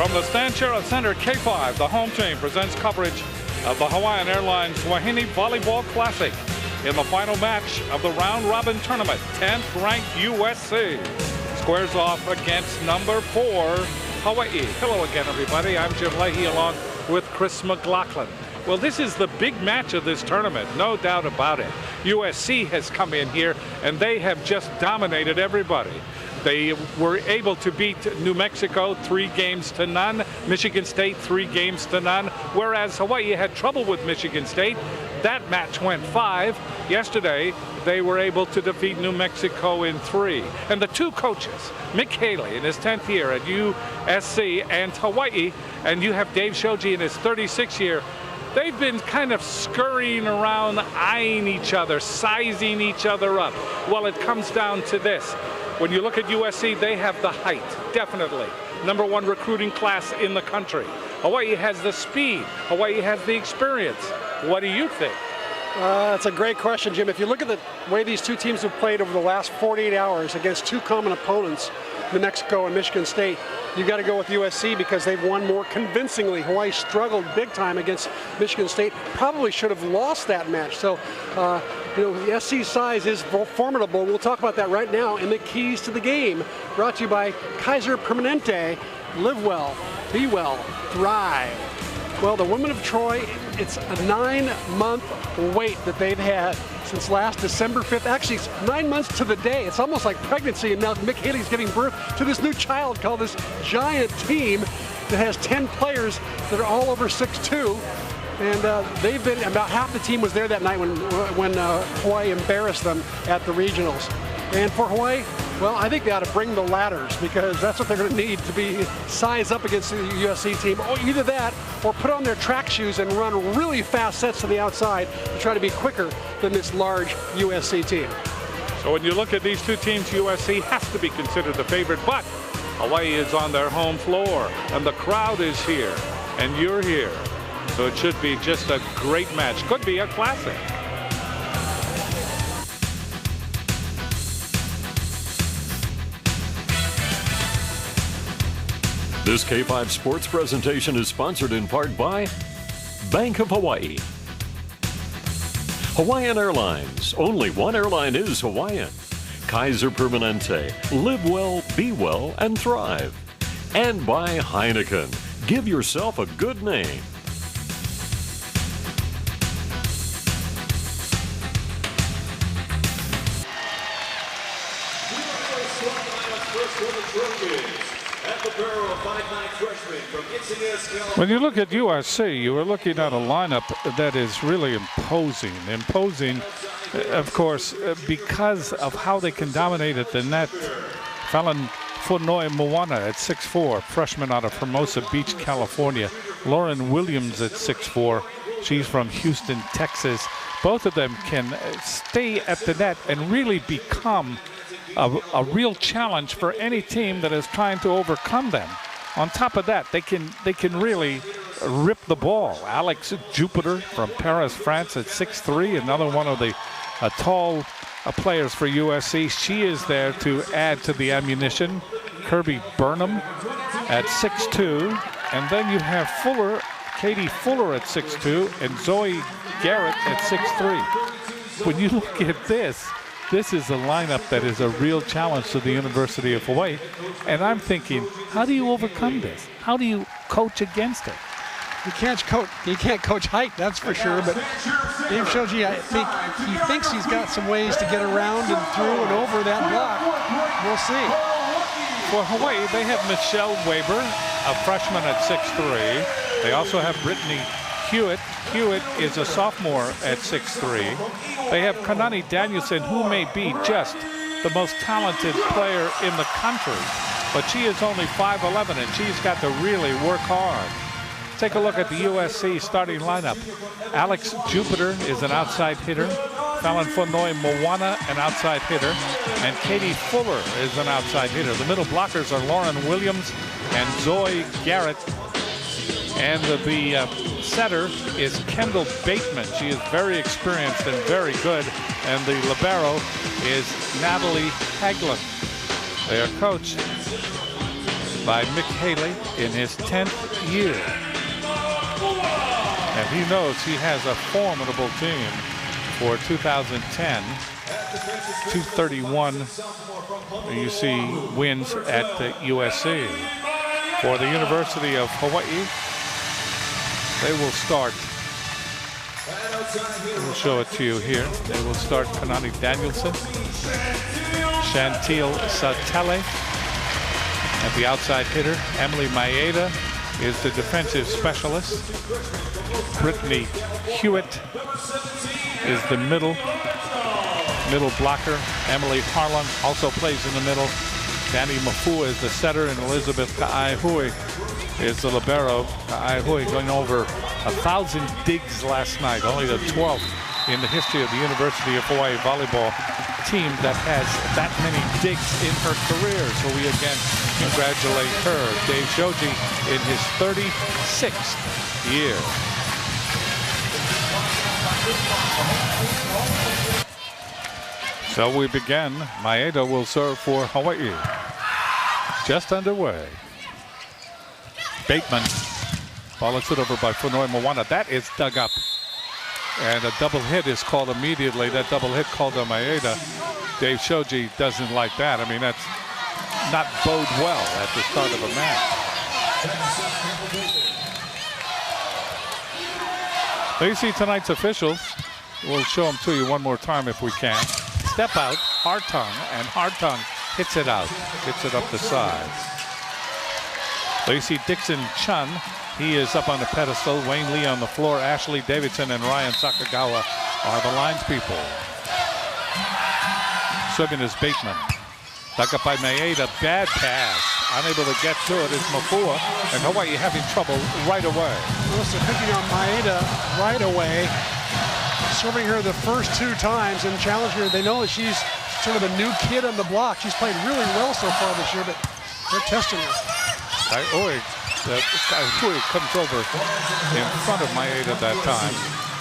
From the Stanchera Center, K5, the home team presents coverage of the Hawaiian Airlines Wahine Volleyball Classic. In the final match of the round-robin tournament, 10th ranked USC squares off against number 4 Hawaii. Hello again, everybody. I'm Jim Leahy along with Chris McLaughlin. Well, this is the big match of this tournament, no doubt about it. USC has come in here and they have just dominated everybody. They were able to beat New Mexico 3-0. Michigan State 3-0. Whereas Hawaii had trouble with Michigan State. That match went 5. Yesterday, they were able to defeat New Mexico in 3. And the two coaches, Mick Haley in his 10th year at USC and Hawaii, and you have Dave Shoji in his 36th year, they've been kind of scurrying around, eyeing each other, sizing each other up. Well, it comes down to this. When you look at USC, they have the height, definitely. #1 recruiting class in the country. Hawaii has the speed. Hawaii has the experience. What do you think? That's a great question, Jim. If you look at the way these two teams have played over the last 48 hours against two common opponents, New Mexico and Michigan State, you've got to go with USC because they've won more convincingly. Hawaii struggled big time against Michigan State. Probably should have lost that match. So, the SC size is formidable. We'll talk about that right now in the keys to the game. Brought to you by Kaiser Permanente. Live well, be well, thrive. Well, the women of Troy, it's a 9-month wait that they've had since last December 5th. Actually, it's 9 months to the day. It's almost like pregnancy, and now Mick Haley's giving birth to this new child called this giant team that has 10 players that are all over 6'2". And they've been, about half the team was there that night when Hawaii embarrassed them at the regionals. And for Hawaii, well, I think they ought to bring the ladders because that's what they're going to need to be sized up against the USC team. Or either that or put on their track shoes and run really fast sets to the outside to try to be quicker than this large USC team. So when you look at these two teams, USC has to be considered the favorite, but Hawaii is on their home floor and the crowd is here and you're here. So it should be just a great match. Could be a classic. This K5 Sports presentation is sponsored in part by Bank of Hawaii. Hawaiian Airlines. Only one airline is Hawaiian. Kaiser Permanente. Live well, be well, and thrive. And by Heineken. Give yourself a good name. When you look at USC, you are looking at a lineup that is really imposing. Imposing, of course, because of how they can dominate at the net. Fallon Fonoi Moana at 6'4", freshman out of Hermosa Beach, California. Lauren Williams at 6'4". She's from Houston, Texas. Both of them can stay at the net and really become a real challenge for any team that is trying to overcome them. On top of that, they can really rip the ball. Alex Jupiter from Paris, France at 6'3", another one of the tall players for USC. She is there to add to the ammunition. Kirby Burnham at 6'2", and then you have Katie Fuller at 6'2", and Zoe Garrett at 6'3". When you look at this is a lineup that is a real challenge to the University of Hawaii. And I'm thinking, how do you overcome this? How do you coach against it? You can't coach height, that's for sure. But Dave Shoji, I think he thinks he's got some ways to get around and through and over that block. We'll see. For Hawaii, they have Michelle Weber, a freshman at 6'3". They also have Brittany Hewitt. Hewitt is a sophomore at 6'3". They have Kanani Danielson, who may be just the most talented player in the country, but she is only 5'11", and she's got to really work hard. Take a look at the USC starting lineup. Alex Jupiter is an outside hitter. Fallon Fonoi Moana, an outside hitter. And Katie Fuller is an outside hitter. The middle blockers are Lauren Williams and Zoe Garrett. And the setter is Kendall Bateman. She is very experienced and very good. And the libero is Natalie Haglund. They are coached by Mick Haley in his 10th year. And he knows he has a formidable team for 2010. 231, you see, wins at the USC. For the University of Hawaii, they will start. We'll show it to you here. They will start Kanani Danielson, Chantil Satele at the outside hitter. Emily Maeda is the defensive specialist. Brittany Hewitt is the middle blocker. Emily Harlan also plays in the middle. Danny Mafua is the setter, and Elizabeth Ka'aihui is the libero. Ka'aihui going over 1,000 digs last night, only the 12th in the history of the University of Hawaii volleyball team that has that many digs in her career. So we again congratulate her. Dave Shoji in his 36th year. So we begin. Maeda will serve for Hawaii. Just underway. Bateman. Ball is hit over by Funoi Moana. That is dug up. And a double hit is called immediately. That double hit called on Maeda. Dave Shoji doesn't like that. I mean, that's not bode well at the start of a match. So you see tonight's officials. We'll show them to you one more time if we can. Step out, Hartung, and Hartung hits it out. Hits it up the side. So you see Dixon Chun. He is up on the pedestal. Wayne Lee on the floor. Ashley Davidson and Ryan Sakagawa are the lines people. Serving is Bateman. Dug up by Maeda. Bad pass. Unable to get to it is Mafua. And Hawaii having trouble right away. Also picking on Maeda right away. Serving her the first 2 times and challenging her. They know that she's sort of a new kid on the block. She's played really well so far this year, but they're testing her. Kaioi comes over in front of Maeda that time.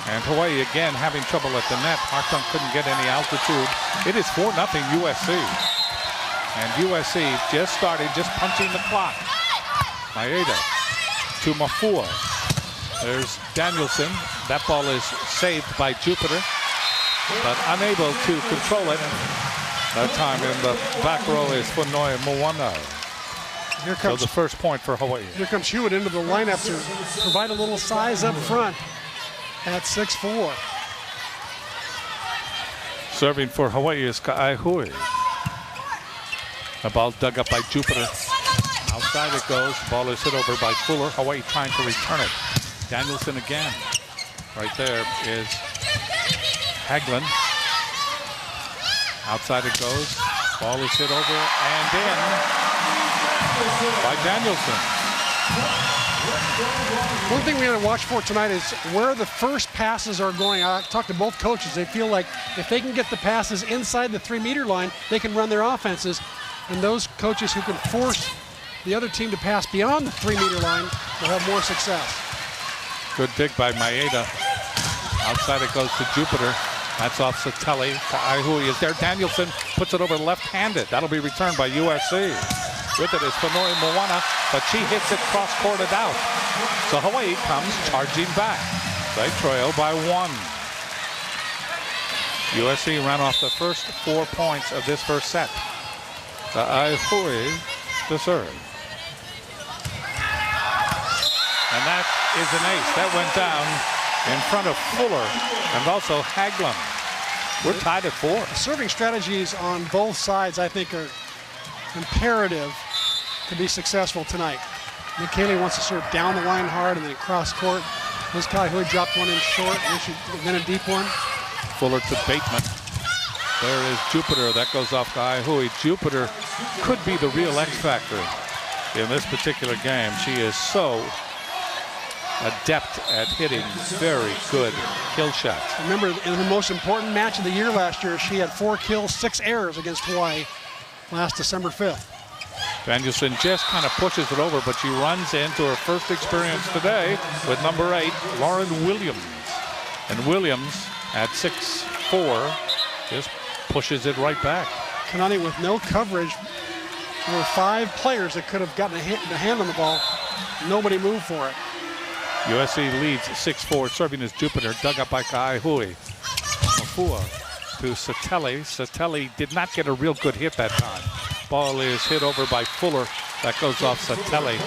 And Hawaii again having trouble at the net. Hartung couldn't get any altitude. It is 4-0 USC. And USC just starting, just punching the clock. Maeda to Mafua. There's Danielson. That ball is saved by Jupiter, but unable to control it. That time in the back row is Funoi Moana. Here comes, so the first point for Hawaii. Here comes Hewitt into the lineup to provide a little size up front at 6'4". Serving for Hawaii is Ka'aihui. The ball dug up by Jupiter. Outside it goes. Ball is hit over by Fuller. Hawaii trying to return it. Danielson again. Right there is Haglund. Outside it goes. Ball is hit over and in by Danielson. One thing we got to watch for tonight is where the first passes are going. I talked to both coaches. They feel like if they can get the passes inside the 3-meter line, they can run their offenses. And those coaches who can force the other team to pass beyond the 3-meter line will have more success. Good dig by Maeda. Outside it goes to Jupiter. That's off Satele. Ka'aihui is there. Danielson puts it over left-handed. That'll be returned by USC. With it is Funoi Moana, but she hits it cross-courted out. So Hawaii comes charging back. They trail by 1. USC ran off the first 4 points of this first set. Ka'aihui to serve. And that is an ace. That went down in front of Fuller and also Haglund. We're tied at 4. Serving strategies on both sides, I think, are imperative to be successful tonight. Nick Haley wants to serve down the line hard and then cross court. Liz Kaihui dropped one in short, then a deep one. Fuller to Bateman. There is Jupiter. That goes off Kaihui. Jupiter could be the real X factor in this particular game. She is so adept at hitting very good kill shots. Remember, in the most important match of the year last year, she had 4 kills, 6 errors against Hawaii last December 5th. Danielson just kind of pushes it over, but she runs into her first experience today with number 8, Lauren Williams. And Williams at 6'4", just pushes it right back. Kanani with no coverage There were 5 players that could have gotten the hand on the ball. Nobody moved for it. USC leads 6-4. Serving is Jupiter. Dug up by Kaihui. Mafua to Sateli. Sateli did not get a real good hit that time. Ball is hit over by Fuller. That goes off Sateli.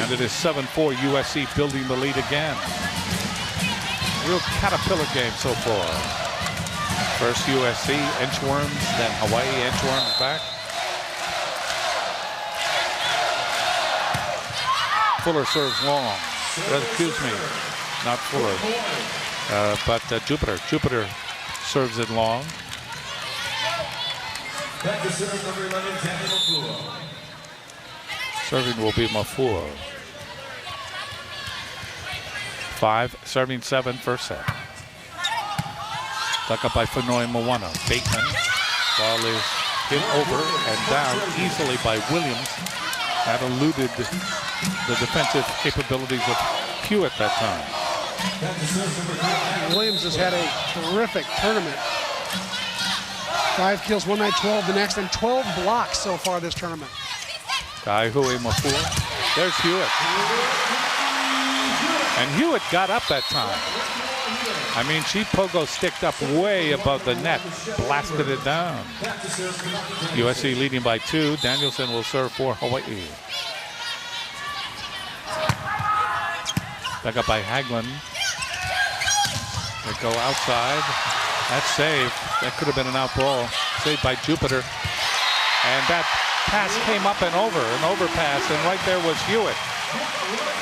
And it is 7-4. USC building the lead again. Real caterpillar game so far. First USC inchworms, then Hawaii inchworms back. Fuller serves long. Excuse me, not Fuller, but Jupiter. Jupiter serves it long. Serving will be Mafua. 5, serving 7, first set. Stuck up by Fanoi Moana. Bateman. Ball is hit over and down easily by Williams. That eluded the defensive capabilities of Hewitt that time. Williams has had a terrific tournament. 5 kills one night, 12 the next, and 12 blocks so far this tournament. Kaihui Mafua. There's Hewitt. And Hewitt got up that time. I mean, she pogo sticked up way above the net, blasted it down. USC leading by 2. Danielson will serve for Hawaii. Back up by Haglund. They go outside. That's saved. That could have been an out ball. Saved by Jupiter. And that pass came up and over, an overpass, and right there was Hewitt.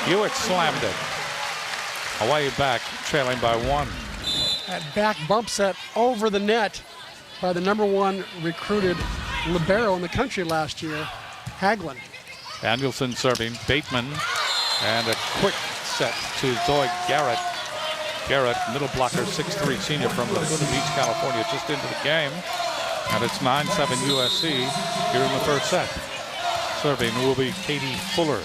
Hewitt slammed it. Hawaii back, trailing by 1. That back bump set over the net by the #1 recruited libero in the country last year, Haglund. Danielson serving. Bateman. And a quick set to Zoe Garrett. Garrett, middle blocker, 6'3", senior from Laguna Beach, California, just into the game. And it's 9-7 USC here in the first set. Serving will be Katie Fuller.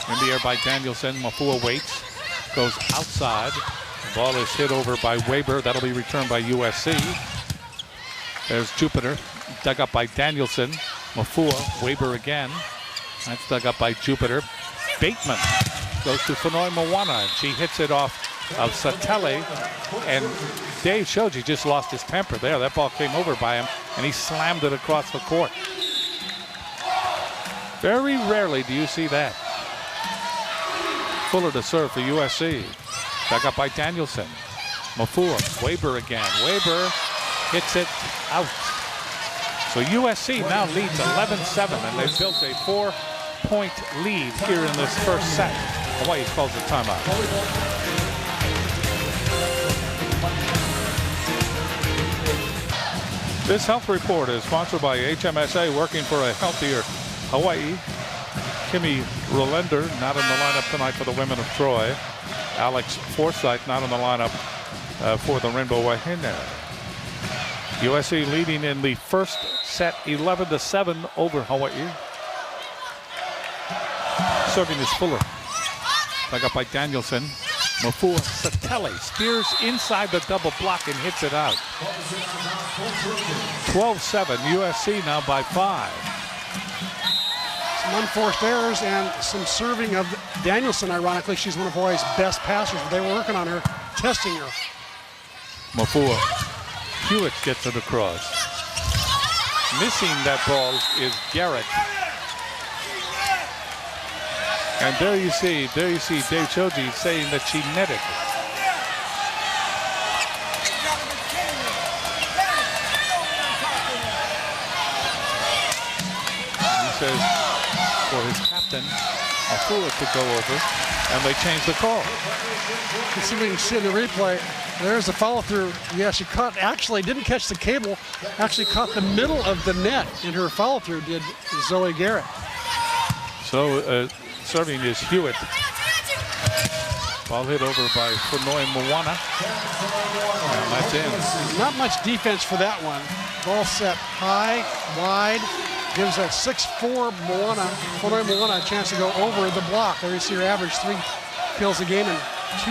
In the air by Danielson. Mafua waits. Goes outside. The ball is hit over by Weber. That'll be returned by USC. There's Jupiter. Dug up by Danielson. Mafua. Weber again. That's dug up by Jupiter. Bateman goes to Fanoi Moana, and she hits it off of Satele. And Dave Shoji just lost his temper there. That ball came over by him, and he slammed it across the court. Very rarely do you see that. Fuller to serve for USC. Dug up by Danielson. Mafua. Weber again. Weber hits it out. So USC now leads 11-7, and they've built a 4-point lead here in this first set. Hawaii calls a timeout. This health report is sponsored by HMSA, working for a healthier Hawaii. Kimmy Rolender not in the lineup tonight for the women of Troy. Alex Forsyth not in the lineup for the Rainbow Wahine. USC leading in the first set 11-7 over Hawaii. Serving is Fuller. Dug up by Danielson. Mafua Satele steers inside the double block and hits it out. 12-7, USC now by 5. Some unforced errors and some serving of Danielson. Ironically, she's one of Hawaii's best passers. They were working on her, testing her. Mafua. Hewitt gets it across. Missing that ball is Garrett. And there you see Dave Choji saying that she netted. He says for his captain, Mafua to go over, and they change the call. Let's see if we can see the replay. There's the follow through. Yeah, she caught, actually didn't catch the cable, actually caught the middle of the net in her follow through, did Zoe Garrett. So serving is Hewitt. Ball hit over by Fanoi Moana. And that's in. Not much defense for that one. Ball set high, wide. Gives that 6'4" Fanoi Moana a chance to go over the block. There you see her average 3 kills a game and